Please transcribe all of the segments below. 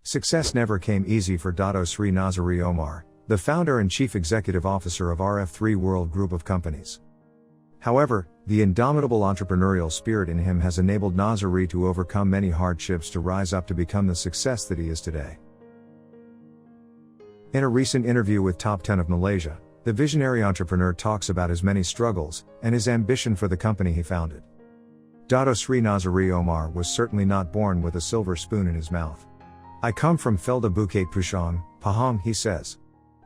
Success never came easy for Dato Sri Nazeri Omar, the founder and chief executive officer of RF3 World group of companies. However, the indomitable entrepreneurial spirit in him has enabled Nazeri to overcome many hardships to rise up to become the success that he is today. In a recent interview with Top 10 of Malaysia, the visionary entrepreneur talks about his many struggles and his ambition for the company he founded. Dato Sri Nazeri Omar was certainly not born with a silver spoon in his mouth. "I come from Felda Bukit Puchong, Pahang," he says.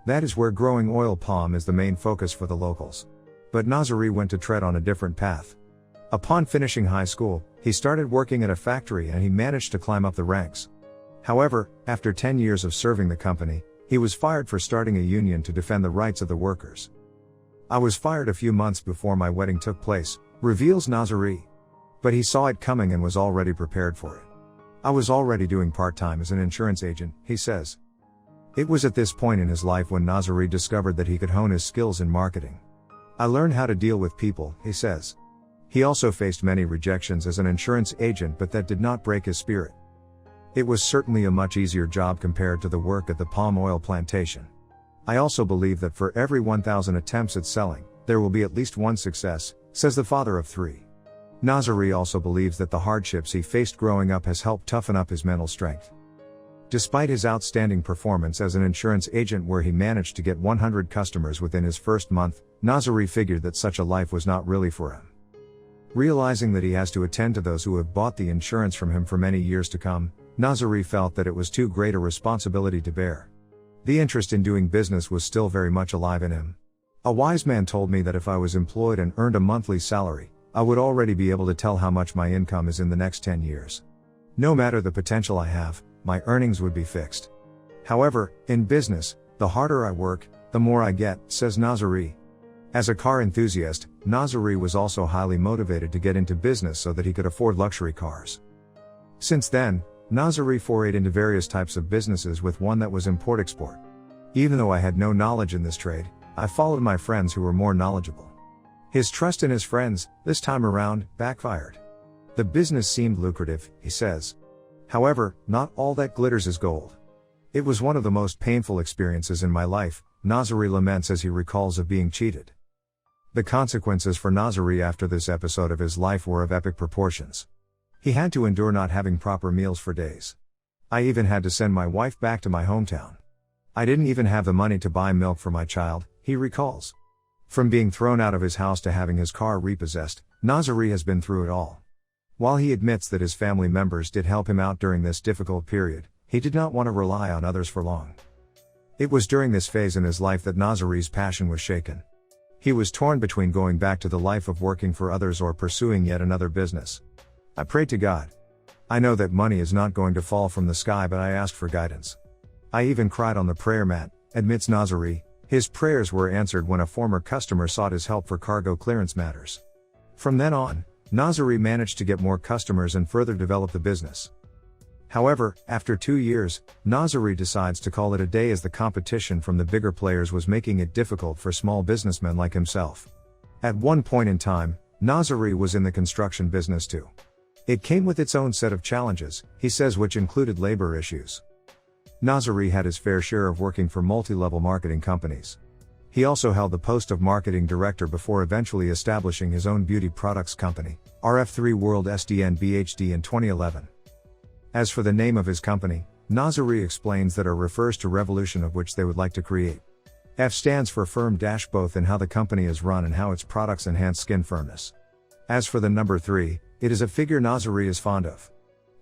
That is where growing oil palm is the main focus for the locals. But Nazeri went to tread on a different path. Upon finishing high school, he started working at a factory and he managed to climb up the ranks. However, after 10 years of serving the company, he was fired for starting a union to defend the rights of the workers. "I was fired a few months before my wedding took place," reveals Nazeri. But he saw it coming and was already prepared for it. "I was already doing part-time as an insurance agent," he says. It was at this point in his life when Nazeri discovered that he could hone his skills in marketing. "I learned how to deal with people," he says. He also faced many rejections as an insurance agent, but that did not break his spirit. It was certainly a much easier job compared to the work at the palm oil plantation. "I also believe that for every 1,000 attempts at selling, there will be at least one success," says the father of three. Nazeri also believes that the hardships he faced growing up has helped toughen up his mental strength. Despite his outstanding performance as an insurance agent where he managed to get 100 customers within his first month, Nazeri figured that such a life was not really for him. Realizing that he has to attend to those who have bought the insurance from him for many years to come, Nazeri felt that it was too great a responsibility to bear. The interest in doing business was still very much alive in him. "A wise man told me that if I was employed and earned a monthly salary, I would already be able to tell how much my income is in the next 10 years. No matter the potential I have, my earnings would be fixed. However, in business, the harder I work, the more I get," says Nazeri. As a car enthusiast, Nazeri was also highly motivated to get into business so that he could afford luxury cars. Since then, Nazeri forayed into various types of businesses, with one that was import-export. "Even though I had no knowledge in this trade, I followed my friends who were more knowledgeable. His trust in his friends, this time around, backfired. The business seemed lucrative," he says. "However, not all that glitters is gold. It was one of the most painful experiences in my life," Nazeri laments as he recalls of being cheated. The consequences for Nazeri after this episode of his life were of epic proportions. He had to endure not having proper meals for days. "I even had to send my wife back to my hometown. I didn't even have the money to buy milk for my child," he recalls. From being thrown out of his house to having his car repossessed, Nazeri has been through it all. While he admits that his family members did help him out during this difficult period, he did not want to rely on others for long. It was during this phase in his life that Nazeri's passion was shaken. He was torn between going back to the life of working for others or pursuing yet another business. "I prayed to God. I know that money is not going to fall from the sky, but I asked for guidance. I even cried on the prayer mat," admits Nazeri. His prayers were answered when a former customer sought his help for cargo clearance matters. From then on, Nazeri managed to get more customers and further develop the business. However, after 2 years, Nazeri decides to call it a day as the competition from the bigger players was making it difficult for small businessmen like himself. At one point in time, Nazeri was in the construction business too. It came with its own set of challenges, he says, which included labor issues. Nazeri had his fair share of working for multi-level marketing companies. He also held the post of marketing director before eventually establishing his own beauty products company, RF3 World SDN BHD, in 2011. As for the name of his company, Nazeri explains that R refers to revolution of which they would like to create. F stands for firm - both in how the company is run and how its products enhance skin firmness. As for the number 3, it is a figure Nazeri is fond of.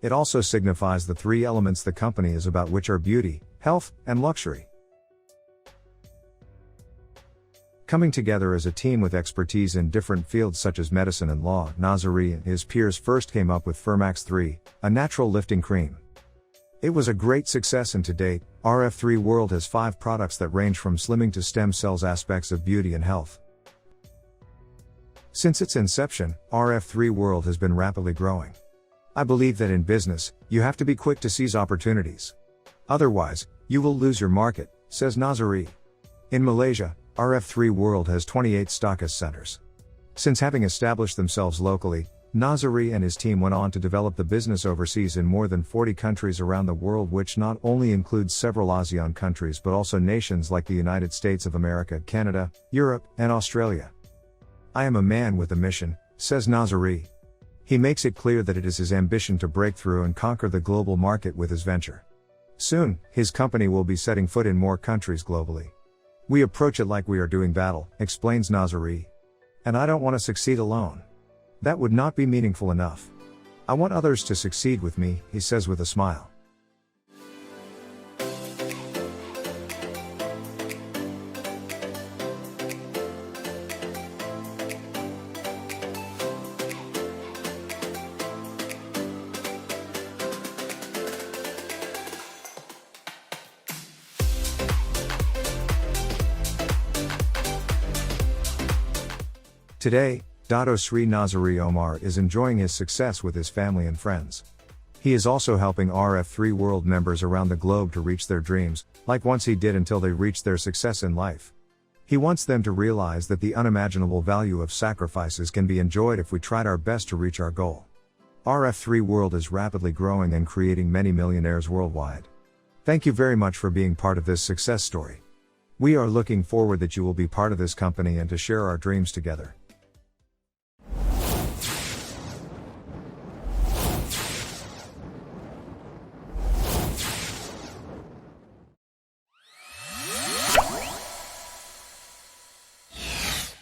It also signifies the 3 elements the company is about, which are beauty, health, and luxury. Coming together as a team with expertise in different fields such as medicine and law, Nazeri and his peers first came up with Firmax 3, a natural lifting cream. It was a great success, and to date, RF3 World has 5 products that range from slimming to stem cells aspects of beauty and health. Since its inception, RF3 World has been rapidly growing. "I believe that in business, you have to be quick to seize opportunities. Otherwise, you will lose your market," says Nazeri. In Malaysia, RF3 World has 28 stockist centers. Since having established themselves locally, Nazeri and his team went on to develop the business overseas in more than 40 countries around the world, which not only includes several ASEAN countries but also nations like the United States of America, Canada, Europe, and Australia. "I am a man with a mission," says Nazeri. He makes it clear that it is his ambition to break through and conquer the global market with his venture. Soon, his company will be setting foot in more countries globally. "We approach it like we are doing battle," explains Nazeri. "And I don't want to succeed alone. That would not be meaningful enough. I want others to succeed with me," he says with a smile. Today, Dato Sri Nazeri Omar is enjoying his success with his family and friends. He is also helping RF3 World members around the globe to reach their dreams, like once he did until they reached their success in life. He wants them to realize that the unimaginable value of sacrifices can be enjoyed if we tried our best to reach our goal. RF3 World is rapidly growing and creating many millionaires worldwide. Thank you very much for being part of this success story. We are looking forward that you will be part of this company and to share our dreams together.